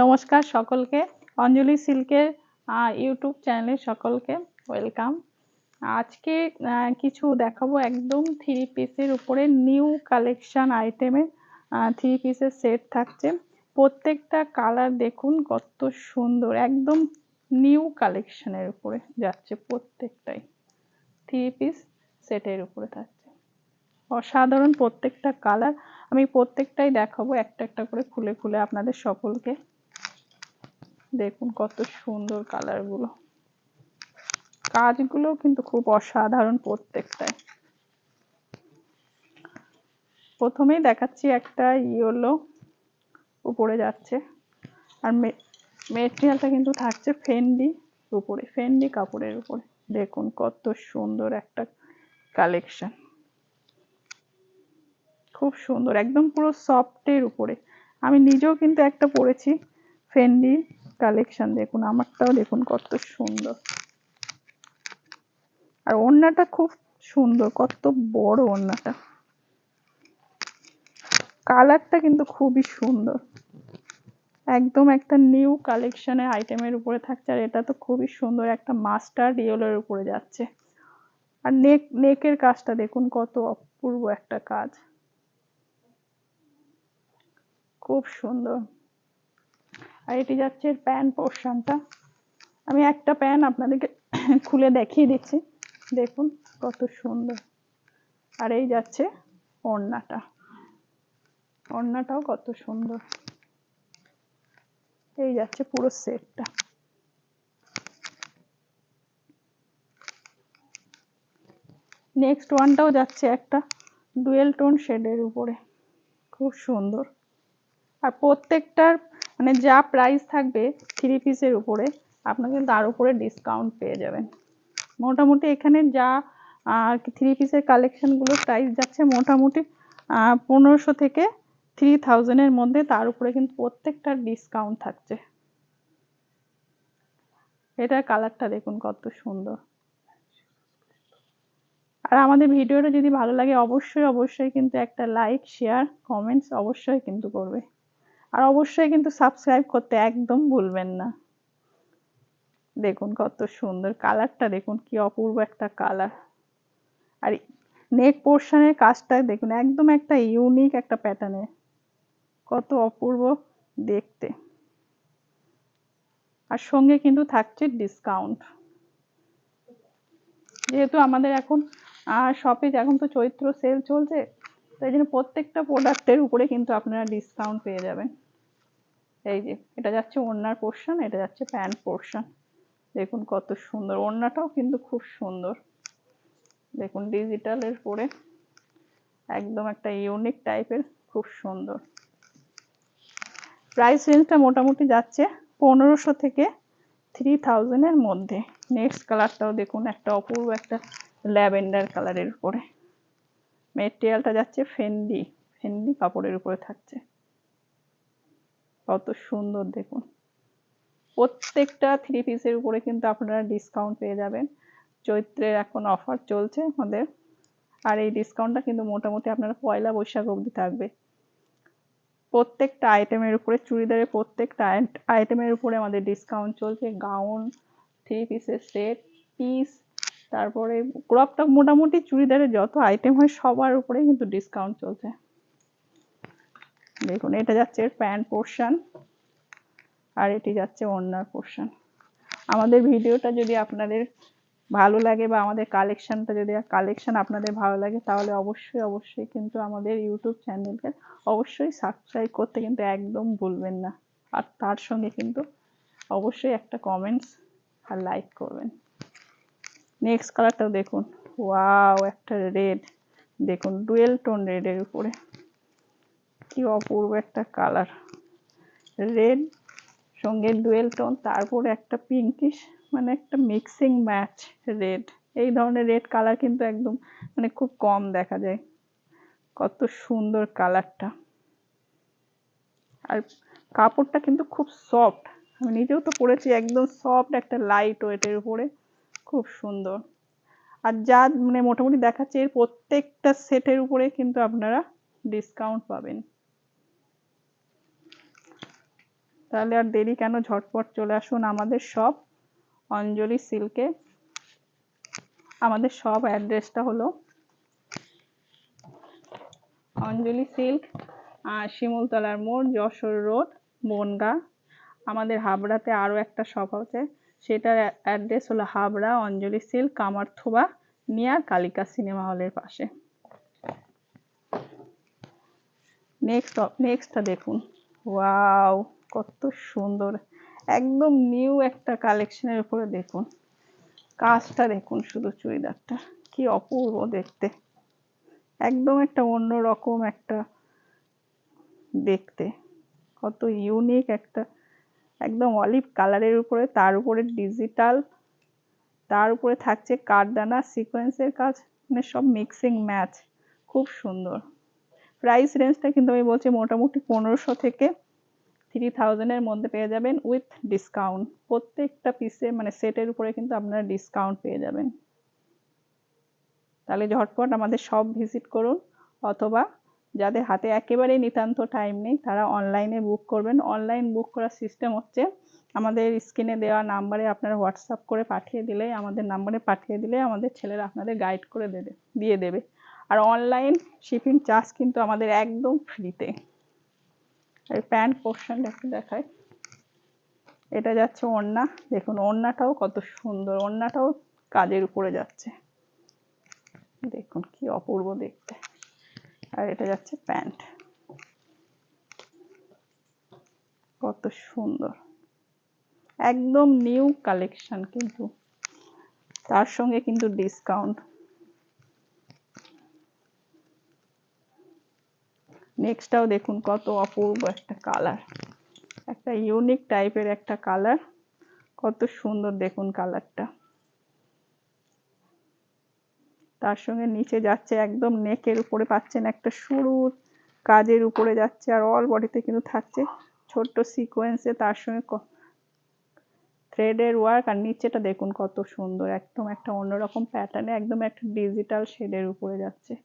নমস্কার সকলকে, অঞ্জলি সিল্কের ইউটিউব চ্যানেলে সকলকে ওয়েলকাম। আজকে কিছু দেখাবো একদম থ্রি পিসের উপরে নিউ কালেকশন আইটেমের থ্রি পিসের সেট থাকছে। প্রত্যেকটা কালার দেখুন কত সুন্দর, একদম নিউ কালেকশনের উপরে যাচ্ছে। প্রত্যেকটাই থ্রি পিস সেটের উপরে থাকছে, অসাধারণ প্রত্যেকটা কালার। আমি প্রত্যেকটাই দেখাবো একটা একটা করে খুলে খুলে আপনাদের সকলকে। দেখুন কত সুন্দর কালারগুলো, কাজগুলো কিন্তু খুব অসাধারণ প্রত্যেকটাই। প্রথমেই দেখাচ্ছি একটা ইয়েলো উপরে যাচ্ছে, আর মেটেরিয়ালটা কিন্তু থাকছে ফেন্ডি উপরে, ফেন্ডি কাপড়ের উপরে। দেখুন কত সুন্দর একটা কালেকশন, খুব সুন্দর, একদম পুরো সফটের উপরে। আমি নিজেও কিন্তু একটা পরেছি ফেন্ডি কালেকশন। দেখুন আমারটাও দেখুন কত সুন্দর, আর ওড়নাটা খুব সুন্দর, কত বড় ওড়নাটা। কালারটা কিন্তু খুবই সুন্দর, একদম একটা নিউ কালেকশনের আইটেমের উপরে থাকছে। আর এটা তো খুবই সুন্দর, একটা মাস্টার্ড ইয়েলোর উপরে যাচ্ছে। আর নেকের কাজটা দেখুন কত অপূর্ব একটা কাজ, খুব সুন্দর। আর এটি যাচ্ছে প্যান্ট পোর্শনটা। আমি একটা প্যান্ট আপনাদেরকে খুলে দেখিয়ে দিচ্ছি, দেখুন কত সুন্দর। আর এই যাচ্ছে ওড়নাটা, ওড়নাটাও কত সুন্দর। এই যাচ্ছে পুরো সেটটা। নেক্সট ওয়ানটাও যাচ্ছে একটা ডুয়েল টোন শেডের উপরে, খুব সুন্দর। আর প্রত্যেকটার মানে যা প্রাইস থাকবে থ্রি পিসের উপরে, আপনাকে তার উপরে ডিসকাউন্ট পেয়ে যাবেন। মোটামুটি এখানে যা থ্রি পিসের কালেকশনগুলো প্রাইস যাচ্ছে মোটামুটি 1500 থেকে 3000-এর মধ্যে, তার উপরে কিন্তু প্রত্যেকটার ডিসকাউন্ট থাকছে। এটার কালারটা দেখুন কত সুন্দর। আর আমাদের ভিডিওটা যদি ভালো লাগে অবশ্যই অবশ্যই কিন্তু একটা লাইক, শেয়ার, কমেন্টস অবশ্যই কিন্তু করবে। আর অবশ্যই কিন্তু সাবস্ক্রাইব করতে একদম ভুলবেন না। দেখুন কত সুন্দর কালারটা, দেখুন কি অপূর্ব একটা কালার। আর নেক পোর্শনের কাজটা দেখুন, একদম একটা ইউনিক একটা প্যাটার্নের, কত অপূর্ব দেখতে। আর সঙ্গে কিন্তু থাকছে ডিসকাউন্ট। যেহেতু আমাদের এখন শপে এখন তো চৈত্র সেল চলছে, তাই জন্য প্রত্যেকটা প্রোডাক্টের উপরে কিন্তু আপনারা ডিসকাউন্ট পেয়ে যাবেন। এই যে এটা যাচ্ছে ওড়নার পোর্শন, এটা যাচ্ছে প্যান্ট পোর্শন। দেখুন কত সুন্দর, ওড়নাটাও কিন্তু খুব সুন্দর। দেখুন ডিজিটালের পরে একদম একটা ইউনিক টাইপের, খুব সুন্দর। প্রাইস রেঞ্জটা মোটামুটি যাচ্ছে 1500 থেকে 3000-এর মধ্যে। নেক্সট কালারটাও দেখুন, একটা অপূর্ব একটা ল্যাভেন্ডার কালারের উপরে। মেটেরিয়ালটা যাচ্ছে ফেন্ডি, ফেন্ডি কাপড়ের উপরে থাকছে, কত সুন্দর দেখুন। প্রত্যেকটা থ্রি পিসের উপরে কিন্তু আপনারা ডিসকাউন্ট পেয়ে যাবেন। চৈত্রের এখন অফার চলছে আমাদের, আর এই ডিসকাউন্টটা কিন্তু মোটামুটি আপনারা পয়লা বৈশাখ অবধি থাকবে। প্রত্যেকটা আইটেমের উপরে, চুড়িদারের প্রত্যেকটা আইটেমের উপরে আমাদের ডিসকাউন্ট চলছে। গাউন, থ্রি পিসের সেট, পিস, তারপরে ক্রপ টপ, মোটামুটি চুড়িদারের যত আইটেম হয় সবার উপরে কিন্তু ডিসকাউন্ট চলছে। দেখুন এটা যাচ্ছে প্যান্ট পোর্শন, আর এটি যাচ্ছে ওড়নার পোর্শন। আমাদের ভিডিওটা যদি আপনাদের ভালো লাগে বা আমাদের কালেকশনটা যদি আপনাদের ভালো লাগে, তাহলে অবশ্যই অবশ্যই কিন্তু আমাদের ইউটিউব চ্যানেলকে অবশ্যই সাবস্ক্রাইব করতে কিন্তু একদম ভুলবেন না। আর তার সঙ্গে কিন্তু অবশ্যই একটা কমেন্টস আর লাইক করবেন। নেক্সট কালারটাও দেখুন, ওয়াও, একটা রেড, দেখুন ডুয়েল টোন রেডের উপরে, কি অপূর্ব একটা কালার। রেড সঙ্গে ডুয়েল টোন, তারপরে একটা পিঙ্কিশ, মানে একটা মিক্সিং ম্যাচ রেড। এই ধরনের রেড কালার কিন্তু একদম মানে খুব কম দেখা যায়। কত সুন্দর কালারটা, আর কাপড়টা কিন্তু খুব সফট। আমি নিজেও তো পরেছি, একদম সফট একটা লাইট ওয়েটের উপরে, খুব সুন্দর। আর যা মানে মোটামুটি দেখাচ্ছে এর প্রত্যেকটা সেটের উপরে কিন্তু আপনারা ডিসকাউন্ট পাবেন। তাহলে আর দেরি কেন, ঝটপট চলে আসুন আমাদের সব অঞ্জলি সিল্কে। আমাদের সব অ্যাড্রেসটা হলো অঞ্জলি সিল্ক, শিমুলতলার মোড়, যশোর রোড, বনগাঁ। আমাদের হাবড়াতে আরও একটা শপ আছে, সেটার অ্যাড্রেস হলো হাবড়া অঞ্জলি সিল্ক, কামারথোবা, নিয়ার কালিকা সিনেমা হলের পাশে। নেক্সটটা দেখুন, ওয়াও কত সুন্দর, একদম নিউ একটা কালেকশনের উপরে দেখুন কাজটা, দেখুন শুধু চুড়িদারটা কি অপূর্ব দেখতে, একদম একটা অন্যরকম একটা দেখতে, কত ইউনিক একটা, একদম অলিভ কালারের উপরে, তার উপরে ডিজিটাল, তার উপরে থাকছে কাঠদানা সিকোয়েন্সের কাজ, মানে সব মিক্সিং ম্যাচ, খুব সুন্দর। প্রাইস রেঞ্জটা কিন্তু আমি বলছি মোটামুটি 1500 থেকে 3000 এর মধ্যে পেয়ে যাবেন উইথ ডিসকাউন্ট। প্রত্যেকটা পিসে মানে সেটের উপরে কিন্তু আপনারা ডিসকাউন্ট পেয়ে যাবেন। তাহলে ঝটপট আমাদের সব ভিজিট করুন, অথবা যাদের হাতে একেবারেই নিতান্ত টাইম নেই তারা অনলাইনে বুক করবেন। অনলাইন বুক করার সিস্টেম হচ্ছে আমাদের স্ক্রিনে দেওয়া নাম্বারে আপনারা হোয়াটসঅ্যাপ করে পাঠিয়ে দিলেই, আমাদের নাম্বারে পাঠিয়ে দিলে আমাদের ছেলেরা আপনাদের গাইড করে দিয়ে দেবে। আর অনলাইন শিপিং চার্জ কিন্তু আমাদের একদম ফ্রিতে। আর প্যান্ট পোর্শনটা একটু দেখায়, এটা যাচ্ছে ওড়না, দেখুন ওড়নাটাও কত সুন্দর, ওড়নাটাও কাজের উপরে যাচ্ছে, দেখুন কি অপূর্ব দেখতে। আর এটা যাচ্ছে প্যান্ট, কত সুন্দর, একদম নিউ কালেকশন, কিন্তু তার সঙ্গে কিন্তু ডিসকাউন্ট। নেক্সটটাও দেখুন কত অপূর্ব একটা কালার, একটা ইউনিক টাইপের একটা কালার, কত সুন্দর দেখুন কালারটা। তার সঙ্গে নিচে যাচ্ছে একদম নেকের উপরে পাচ্ছেন একটা সরুর কাজের উপরে যাচ্ছে, আর অল বডিতে কিন্তু থাকছে ছোট্ট সিকোয়েন্সে, তার সঙ্গে থ্রেডের ওয়ার্ক। আর নিচেটা দেখুন কত সুন্দর, একদম একটা অন্যরকম প্যাটার্নে, একদম একটা ডিজিটাল শেডের উপরে যাচ্ছে।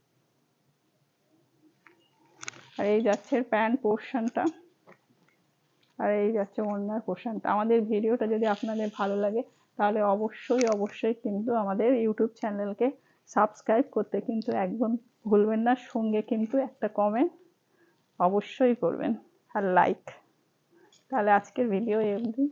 আর এই যাচ্ছে প্যান্ট পোর্শনটা, আর এই যাচ্ছে ওড়নার পোর্শনটা। আমাদের ভিডিওটা যদি আপনাদের ভালো লাগে তাহলে অবশ্যই কিন্তু আমাদের ইউটিউব চ্যানেলকে সাবস্ক্রাইব করতে কিন্তু একদম ভুলবেন না, সঙ্গে কিন্তু একটা কমেন্ট অবশ্যই করবেন আর লাইক। তাহলে আজকের ভিডিও এই অবধি।